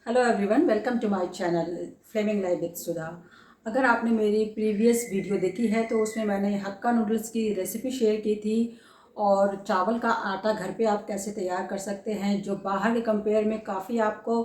Hello everyone, welcome to my channel flaming live with Sudha. अगर आपने मेरी प्रीवियस वीडियो देखी है तो उसमें मैंने हक्का नूडल्स की रेसिपी शेयर की थी और चावल का आटा घर पे आप कैसे तैयार कर सकते हैं जो बाहर के कंपेयर में काफ़ी आपको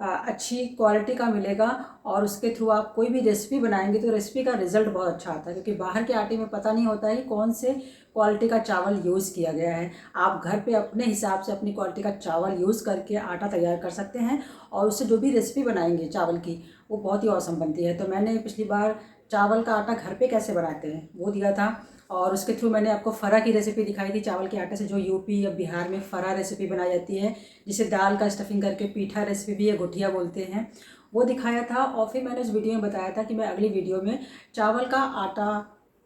अच्छी क्वालिटी का मिलेगा। और उसके थ्रू आप कोई भी रेसिपी बनाएंगे तो रेसिपी का रिज़ल्ट बहुत अच्छा आता है, क्योंकि बाहर के आटे में पता नहीं होता है कि कौन से क्वालिटी का चावल यूज़ किया गया है। आप घर पे अपने हिसाब से अपनी क्वालिटी का चावल यूज़ करके आटा तैयार कर सकते हैं और उससे जो भी रेसिपी बनाएंगे चावल की वो बहुत ही औसम बनती है। तो मैंने पिछली बार चावल का आटा घर पे कैसे बनाते हैं वो दिया था और उसके थ्रू मैंने आपको फरा की रेसिपी दिखाई थी, चावल के आटे से जो यूपी या बिहार में फरा रेसिपी बनाई जाती है, जिसे दाल का स्टफिंग करके पीठा रेसिपी भी या गुठिया बोलते हैं, वो दिखाया था। और फिर मैंने उस वीडियो में बताया था कि मैं अगली वीडियो में चावल का आटा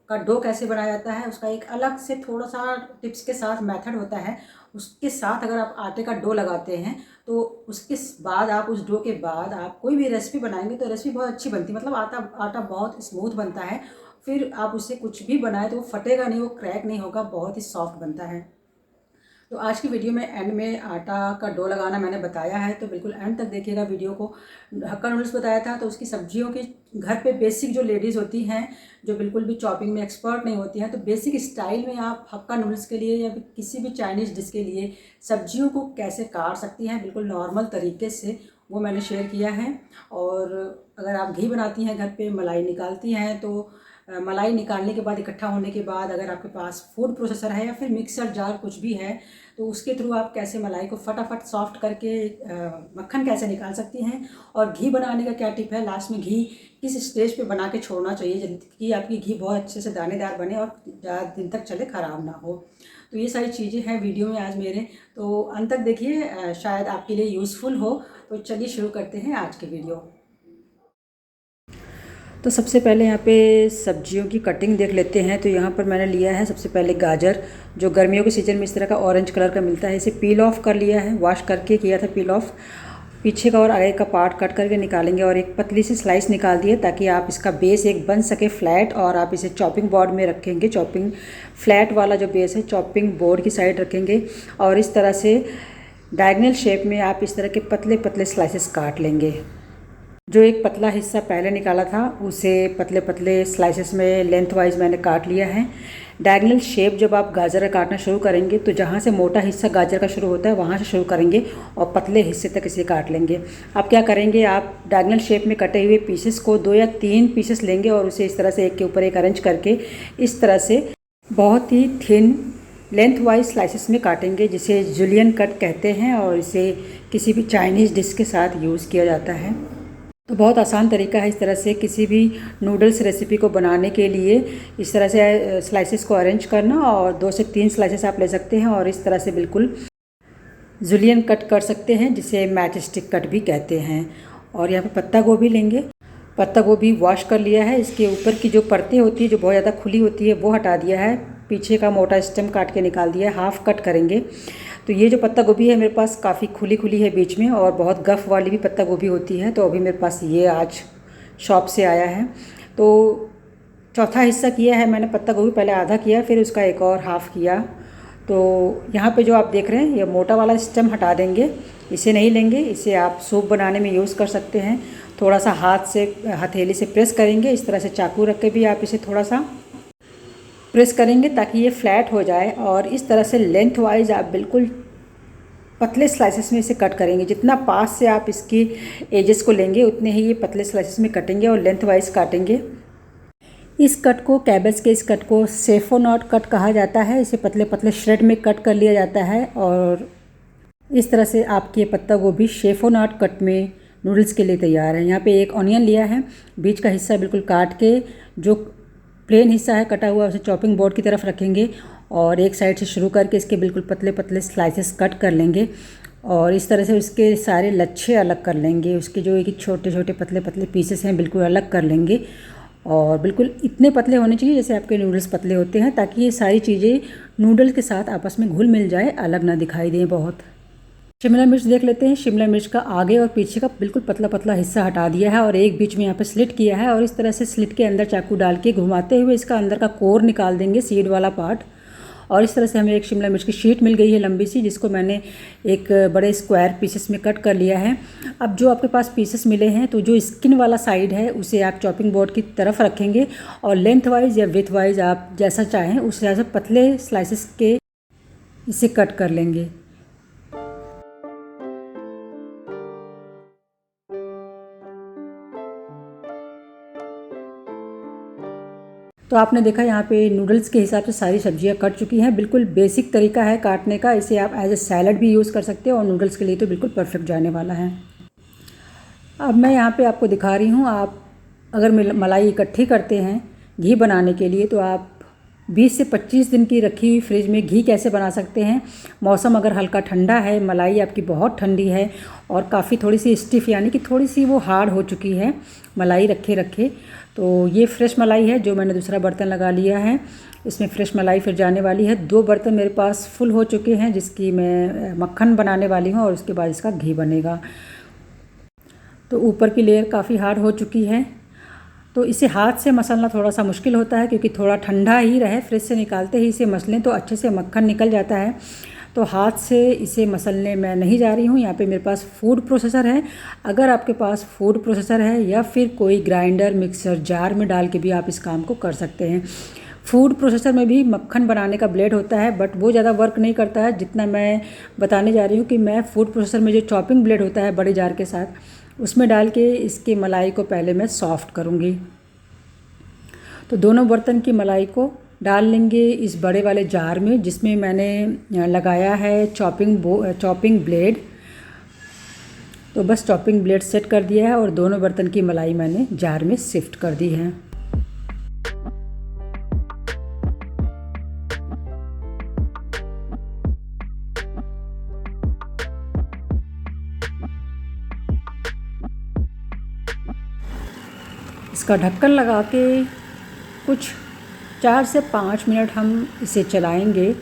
का डो कैसे बनाया जाता है, उसका एक अलग से थोड़ा सा टिप्स के साथ मेथड होता है। उसके साथ अगर आप आटे का डो लगाते हैं तो उसके बाद आप उस डो के बाद आप कोई भी रेसिपी बनाएंगे तो रेसिपी बहुत अच्छी बनती है, मतलब आटा आटा बहुत स्मूथ बनता है। फिर आप उससे कुछ भी बनाए तो वो फटेगा नहीं, वो क्रैक नहीं होगा, बहुत ही सॉफ्ट बनता है। तो आज की वीडियो में एंड में आटा का डो लगाना मैंने बताया है, तो बिल्कुल एंड तक देखिएगा वीडियो को। हक्का नूडल्स बताया था तो उसकी सब्जियों की घर पे बेसिक जो लेडीज़ होती हैं जो बिल्कुल भी चॉपिंग में एक्सपर्ट नहीं होती हैं, तो बेसिक स्टाइल में आप हक्का नूडल्स के लिए या किसी भी चाइनीज़ डिश के लिए सब्जियों को कैसे काट सकती हैं बिल्कुल नॉर्मल तरीके से, वो मैंने शेयर किया है। और अगर आप घी बनाती हैं घर पे, मलाई निकालती हैं, तो मलाई निकालने के बाद इकट्ठा होने के बाद अगर आपके पास फूड प्रोसेसर है या फिर मिक्सर जार कुछ भी है तो उसके थ्रू आप कैसे मलाई को फटाफट सॉफ्ट करके मक्खन कैसे निकाल सकती हैं। और घी बनाने का क्या टिप है, लास्ट में घी किस स्टेज पे बना के छोड़ना चाहिए कि आपकी घी बहुत अच्छे से दानेदार बने और ज़्यादा दिन तक चले, ख़राब ना हो। तो ये सारी चीज़ें हैं वीडियो में आज मेरे, तो अंत तक देखिए, शायद आपके लिए यूज़फुल हो। तो चलिए शुरू करते हैं आज की वीडियो। तो सबसे पहले यहाँ पे सब्जियों की कटिंग देख लेते हैं। तो यहाँ पर मैंने लिया है सबसे पहले गाजर, जो गर्मियों के सीज़न में इस तरह का ऑरेंज कलर का मिलता है। इसे पील ऑफ कर लिया है, वॉश करके किया था पील ऑफ। पीछे का और आगे का पार्ट कट करके निकालेंगे और एक पतली सी स्लाइस निकाल दी है ताकि आप इसका बेस एक बन सके फ्लैट, और आप इसे चॉपिंग बोर्ड में रखेंगे। चॉपिंग फ्लैट वाला जो बेस है चॉपिंग बोर्ड की साइड रखेंगे और इस तरह से डायगनल शेप में आप इस तरह के पतले पतले स्लाइसेस काट लेंगे। जो एक पतला हिस्सा पहले निकाला था उसे पतले पतले स्लाइसेस में लेंथ वाइज मैंने काट लिया है। डायगनल शेप जब आप गाजर का काटना शुरू करेंगे तो जहाँ से मोटा हिस्सा गाजर का शुरू होता है वहाँ से शुरू करेंगे और पतले हिस्से तक इसे काट लेंगे। आप क्या करेंगे, आप डायगनल शेप में कटे हुए पीसेस को 2 या 3 पीसेस लेंगे और उसे इस तरह से एक के ऊपर एक अरेंज करके इस तरह से बहुत ही थिन लेंथ वाइज स्लाइसेस में काटेंगे, जिसे जुलियन कट कहते हैं और इसे किसी भी चाइनीज़ डिश के साथ यूज़ किया जाता है। तो बहुत आसान तरीका है इस तरह से किसी भी नूडल्स रेसिपी को बनाने के लिए इस तरह से स्लाइसेस को अरेंज करना, और 2 से 3 स्लाइसेस आप ले सकते हैं और इस तरह से बिल्कुल जुलियन कट कर सकते हैं, जिसे मैच स्टिक कट भी कहते हैं। और यहाँ पे पत्ता गोभी लेंगे। पत्ता गोभी वॉश कर लिया है, इसके ऊपर की जो परतें होती है जो बहुत ज़्यादा खुली होती है वो हटा दिया है, पीछे का मोटा स्टेम काट के निकाल दिया है, हाफ कट करेंगे। तो ये जो पत्ता गोभी है मेरे पास काफ़ी खुली खुली है बीच में, और बहुत गफ़ वाली भी पत्ता गोभी होती है, तो अभी मेरे पास ये आज शॉप से आया है। तो चौथा हिस्सा किया है मैंने पत्ता गोभी, पहले आधा किया फिर उसका एक और हाफ़ किया। तो यहाँ पे जो आप देख रहे हैं ये मोटा वाला स्टेम हटा देंगे, इसे नहीं लेंगे। इसे आप सूप बनाने में यूज़ कर सकते हैं। थोड़ा सा हाथ से हथेली से प्रेस करेंगे, इस तरह से चाकू रख के भी आप इसे थोड़ा सा प्रेस करेंगे ताकि ये फ्लैट हो जाए, और इस तरह से लेंथ वाइज आप बिल्कुल पतले स्लाइसेस में इसे कट करेंगे। जितना पास से आप इसकी एजेस को लेंगे उतने ही ये पतले स्लाइसेस में कटेंगे और लेंथ वाइज काटेंगे। इस कट को, कैबेज के इस कट को सेफोनॉट कट कहा जाता है। इसे पतले पतले श्रेड में कट कर लिया जाता है और इस तरह से आपकी पत्ता गोभी शेफोनॉट कट में नूडल्स के लिए तैयार है। यहाँ पे एक ऑनियन लिया है, बीच का हिस्सा बिल्कुल काट के जो प्लेन हिस्सा है कटा हुआ उसे चॉपिंग बोर्ड की तरफ रखेंगे और एक साइड से शुरू करके इसके बिल्कुल पतले पतले स्लाइसेस कट कर लेंगे और इस तरह से उसके सारे लच्छे अलग कर लेंगे। उसके जो एक छोटे छोटे पतले पतले पीसेस हैं बिल्कुल अलग कर लेंगे, और बिल्कुल इतने पतले होने चाहिए जैसे आपके नूडल्स पतले होते हैं, ताकि ये सारी चीज़ें नूडल्स के साथ आपस में घुल मिल जाए, अलग ना दिखाई दें बहुत। शिमला मिर्च देख लेते हैं। शिमला मिर्च का आगे और पीछे का बिल्कुल पतला पतला हिस्सा हटा दिया है और एक बीच में यहाँ पे स्लिट किया है, और इस तरह से स्लिट के अंदर चाकू डाल के घुमाते हुए इसका अंदर का कोर निकाल देंगे, सीड वाला पार्ट। और इस तरह से हमें एक शिमला मिर्च की शीट मिल गई है लंबी सी, जिसको मैंने एक बड़े स्क्वायर पीसेस में कट कर लिया है। अब जो आपके पास पीसेस मिले हैं तो जो स्किन वाला साइड है उसे आप चॉपिंग बोर्ड की तरफ रखेंगे और लेंथ वाइज या विथ वाइज आप जैसा चाहें उस हिसाब से पतले स्लाइसेस के इसे कट कर लेंगे। तो आपने देखा यहाँ पे नूडल्स के हिसाब से सारी सब्जियाँ कट चुकी हैं। बिल्कुल बेसिक तरीका है काटने का, इसे आप एज ए सैलड भी यूज़ कर सकते हो और नूडल्स के लिए तो बिल्कुल परफेक्ट जाने वाला है। अब मैं यहाँ पे आपको दिखा रही हूँ, आप अगर मलाई इकट्ठी करते हैं घी बनाने के लिए तो आप 20 से 25 दिन की रखी हुई फ्रिज में घी कैसे बना सकते हैं। मौसम अगर हल्का ठंडा है, मलाई आपकी बहुत ठंडी है और काफ़ी थोड़ी सी स्टिफ यानी कि थोड़ी सी वो हार्ड हो चुकी है मलाई रखे रखे, तो ये फ्रेश मलाई है जो मैंने दूसरा बर्तन लगा लिया है। इसमें फ्रेश मलाई फिर जाने वाली है। 2 बर्तन मेरे पास फुल हो चुके हैं जिसकी मैं मक्खन बनाने वाली हूँ और उसके बाद इसका घी बनेगा। तो ऊपर की लेयर काफ़ी हार्ड हो चुकी है, तो इसे हाथ से मसलना थोड़ा सा मुश्किल होता है क्योंकि थोड़ा ठंडा ही रहे, फ्रिज से निकालते ही इसे मसलें तो अच्छे से मक्खन निकल जाता है। तो हाथ से इसे मसलने मैं नहीं जा रही हूँ। यहाँ पे मेरे पास फूड प्रोसेसर है। अगर आपके पास फूड प्रोसेसर है या फिर कोई ग्राइंडर मिक्सर जार में डाल के भी आप इस काम को कर सकते हैं। फूड प्रोसेसर में भी मक्खन बनाने का ब्लेड होता है बट वो ज़्यादा वर्क नहीं करता है जितना मैं बताने जा रही हूँ कि मैं फूड प्रोसेसर में जो चॉपिंग ब्लेड होता है बड़े जार के साथ उसमें डाल के इसके मलाई को पहले मैं सॉफ्ट करूँगी। तो दोनों बर्तन की मलाई को डाल लेंगे इस बड़े वाले जार में जिसमें मैंने लगाया है चॉपिंग ब्लेड। तो बस चॉपिंग ब्लेड सेट कर दिया है और दोनों बर्तन की मलाई मैंने जार में शिफ्ट कर दी है। इसका ढक्कन लगा के कुछ 4 से 5 मिनट हम इसे चलाएंगे।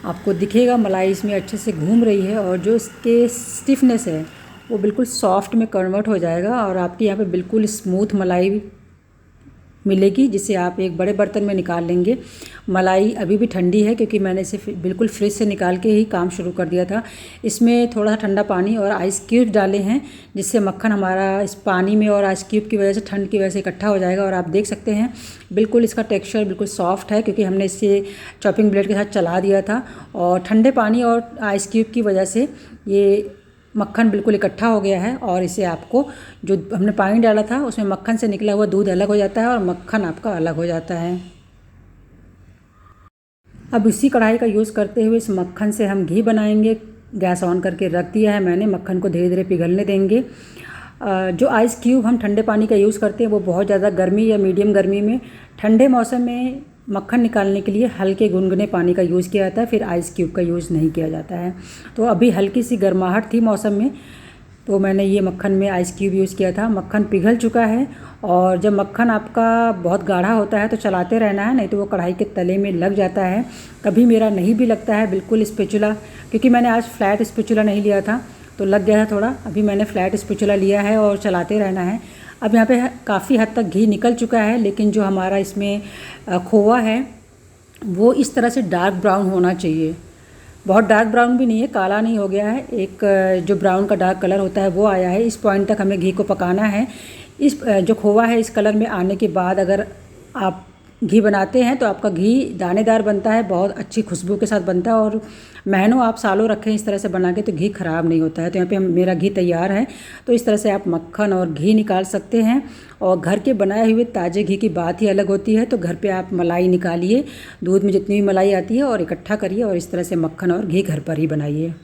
आपको दिखेगा मलाई इसमें अच्छे से घूम रही है और जो इसके स्टिफनेस है वो बिल्कुल सॉफ्ट में कन्वर्ट हो जाएगा और आपके यहाँ पे बिल्कुल स्मूथ मलाई मिलेगी जिसे आप एक बड़े बर्तन में निकाल लेंगे। मलाई अभी भी ठंडी है क्योंकि मैंने इसे बिल्कुल फ्रिज से निकाल के ही काम शुरू कर दिया था। इसमें थोड़ा सा ठंडा पानी और आइस क्यूब डाले हैं जिससे मक्खन हमारा इस पानी में और आइस क्यूब की वजह से ठंड की वजह से इकट्ठा हो जाएगा। और आप देख सकते हैं बिल्कुल इसका टेक्स्चर बिल्कुल सॉफ्ट है क्योंकि हमने इसे चॉपिंग ब्लेड के साथ चला दिया था और ठंडे पानी और आइस क्यूब की वजह से ये मक्खन बिल्कुल इकट्ठा हो गया है। और इसे आपको जो हमने पानी डाला था उसमें मक्खन से निकला हुआ दूध अलग हो जाता है और मक्खन आपका अलग हो जाता है। अब इसी कढ़ाई का यूज़ करते हुए इस मक्खन से हम घी बनाएंगे। गैस ऑन करके रख दिया है मैंने, मक्खन को धीरे धीरे पिघलने देंगे। जो आइस क्यूब हम ठंडे पानी का यूज़ करते हैं वो बहुत ज़्यादा गर्मी या मीडियम गर्मी में, ठंडे मौसम में मक्खन निकालने के लिए हल्के गुनगुने पानी का यूज़ किया जाता है, फिर आइस क्यूब का यूज़ नहीं किया जाता है। तो अभी हल्की सी गर्माहट थी मौसम में तो मैंने ये मक्खन में आइस क्यूब यूज़ किया था। मक्खन पिघल चुका है और जब मक्खन आपका बहुत गाढ़ा होता है तो चलाते रहना है, नहीं तो वो कढ़ाई के तले में लग जाता है। कभी मेरा नहीं भी लगता है बिल्कुल स्पैचुला, क्योंकि मैंने आज फ्लैट स्पैचुला नहीं लिया था तो लग गया है थोड़ा। अभी मैंने फ्लैट स्पैचुला लिया है और चलाते रहना है। अब यहाँ पे काफ़ी हद तक घी निकल चुका है लेकिन जो हमारा इसमें खोवा है वो इस तरह से डार्क ब्राउन होना चाहिए। बहुत डार्क ब्राउन भी नहीं है, काला नहीं हो गया है, एक जो ब्राउन का डार्क कलर होता है वो आया है। इस पॉइंट तक हमें घी को पकाना है। इस जो खोवा है इस कलर में आने के बाद अगर आप घी बनाते हैं तो आपका घी दानेदार बनता है, बहुत अच्छी खुशबू के साथ बनता है और महीनों आप सालों रखें इस तरह से बना के तो घी ख़राब नहीं होता है। तो यहाँ पे मेरा घी तैयार है। तो इस तरह से आप मक्खन और घी निकाल सकते हैं और घर के बनाए हुए ताज़े घी की बात ही अलग होती है। तो घर पे आप मलाई निकालिए, दूध में जितनी भी मलाई आती है और इकट्ठा करिए और इस तरह से मक्खन और घी घर पर ही बनाइए।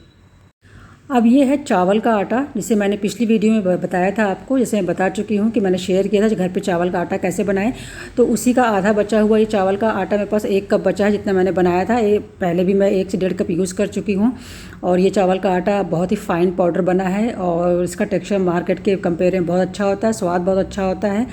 अब ये है चावल का आटा, जिसे मैंने पिछली वीडियो में बताया था आपको, जैसे मैं बता चुकी हूँ कि मैंने शेयर किया था घर पे चावल का आटा कैसे बनाएं। तो उसी का आधा बचा हुआ ये चावल का आटा मेरे पास 1 कप बचा है जितना मैंने बनाया था। ये पहले भी मैं 1 से 1.5 कप यूज़ कर चुकी हूँ और ये चावल का आटा बहुत ही फाइन पाउडर बना है और इसका टेक्स्चर मार्केट के कंपेयर में बहुत अच्छा होता है, स्वाद बहुत अच्छा होता है।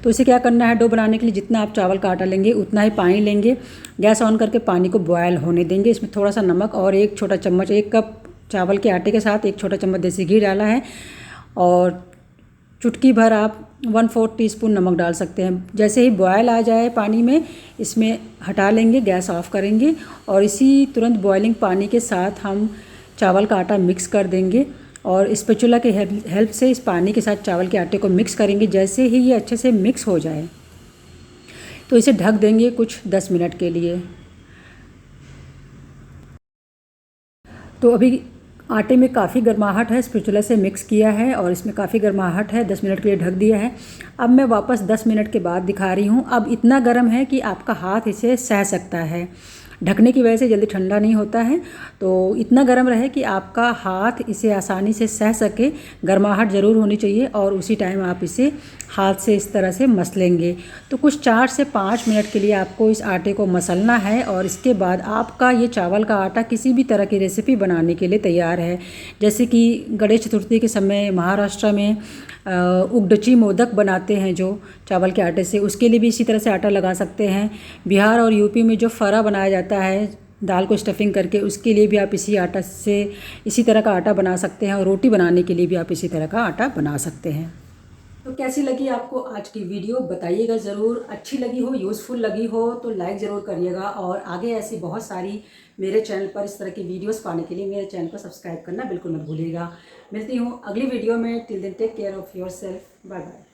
तो इसे क्या करना है, डो बनाने के लिए जितना आप चावल का आटा लेंगे उतना ही पानी लेंगे। गैस ऑन करके पानी को बॉयल होने देंगे। इसमें थोड़ा सा नमक और 1 छोटा चम्मच, 1 कप चावल के आटे के साथ 1 छोटा चम्मच देसी घी डाला है और चुटकी भर आप 1/4 टीस्पून नमक डाल सकते हैं। जैसे ही बॉयल आ जाए पानी में, इसमें हटा लेंगे, गैस ऑफ करेंगे और इसी तुरंत बॉइलिंग पानी के साथ हम चावल का आटा मिक्स कर देंगे और स्पैचुला के हेल्प से इस पानी के साथ चावल के आटे को मिक्स करेंगे। जैसे ही ये अच्छे से मिक्स हो जाए तो इसे ढक देंगे कुछ 10 मिनट के लिए। तो अभी आटे में काफ़ी गर्माहट है, स्पैचुला से मिक्स किया है और इसमें काफ़ी गर्माहट है, 10 मिनट के लिए ढक दिया है। अब मैं वापस 10 मिनट के बाद दिखा रही हूँ। अब इतना गर्म है कि आपका हाथ इसे सह सकता है, ढकने की वजह से जल्दी ठंडा नहीं होता है। तो इतना गर्म रहे कि आपका हाथ इसे आसानी से सह सके, गर्माहट ज़रूर होनी चाहिए और उसी टाइम आप इसे हाथ से इस तरह से मसलेंगे। तो कुछ 4 से 5 मिनट के लिए आपको इस आटे को मसलना है और इसके बाद आपका ये चावल का आटा किसी भी तरह की रेसिपी बनाने के लिए तैयार है। जैसे कि गणेश चतुर्थी के समय महाराष्ट्र में उगडची मोदक बनाते हैं जो चावल के आटे से, उसके लिए भी इसी तरह से आटा लगा सकते हैं। बिहार और यूपी में जो फरा बनाया जाता है दाल को स्टफिंग करके, उसके लिए भी आप इसी आटा से इसी तरह का आटा बना सकते हैं और रोटी बनाने के लिए भी आप इसी तरह का आटा बना सकते हैं। तो कैसी लगी आपको आज की वीडियो बताइएगा ज़रूर। अच्छी लगी हो, यूज़फुल लगी हो तो लाइक ज़रूर करिएगा और आगे ऐसी बहुत सारी मेरे चैनल पर इस तरह की वीडियोस पाने के लिए मेरे चैनल को सब्सक्राइब करना बिल्कुल मत भूलिएगा। मिलती हूँ अगली वीडियो में। Till then take care of yourself. Bye bye.